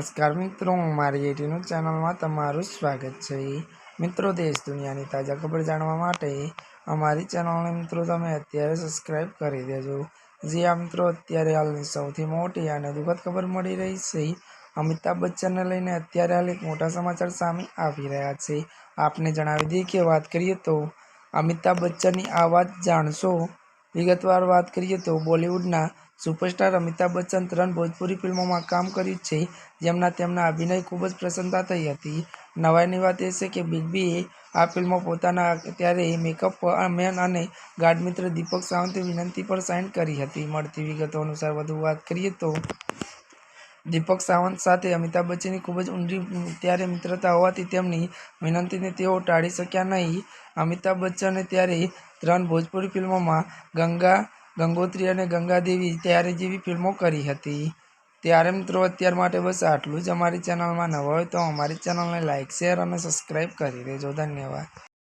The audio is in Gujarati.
નમસ્કાર મિત્રો, મારી એટીનું ચેનલમાં તમારું સ્વાગત છે। મિત્રો, દેશ દુનિયાની તાજા ખબર જાણવા માટે અમારી ચેનલને મિત્રો તમે અત્યારે સબસ્ક્રાઈબ કરી દેજો। જી મિત્રો, અત્યારે હાલની સૌથી મોટી અને દુઃખદ ખબર મળી રહી છે। અમિતાભ બચ્ચનને લઈને અત્યારે હાલ એક મોટા સમાચાર સામે આવી રહ્યા છે। આપને જણાવી દઈએ કે વાત કરીએ તો અમિતાભ બચ્ચનની આ વાત જાણશો। વિગતવાર વાત કરીએ તો બોલિવૂડના સુપરસ્ટાર અમિતાભ બચ્ચન 3 ભોજપુરી ફિલ્મોમાં કામ કર્યું છે, જેમના તેમના અભિનય ખૂબ જ પ્રશંસા થઈ હતી। નવાઈની વાત એ છે કે બિગ બીએ આ ફિલ્મમાં પોતાના ત્યારે મેકઅપ મેન અને ગાઢ મિત્ર દીપક સાવંતની વિનંતી પર સાઇન કરી હતી। મળતી વિગતો અનુસાર વધુ વાત કરીએ તો દીપક સાવંત સાથે અમિતાભ બચ્ચનની ખૂબ જ ઊંડી ત્યારે મિત્રતા હોવાથી તેમની વિનંતીને તેઓ ટાળી શક્યા નહીં। અમિતાભ બચ્ચને ત્યારે 3 ભોજપુરી ફિલ્મોમાં ગંગા, ગંગોત્રી અને ગંગા દેવી ત્યારે જેવી ફિલ્મો કરી હતી। ત્યારે મિત્રો, અત્યાર માટે બસ આટલું જ। અમારી ચેનલમાં નવા હોય તો અમારી ચેનલને લાઇક, શેર અને સબસ્ક્રાઈબ કરી દેજો। ધન્યવાદ।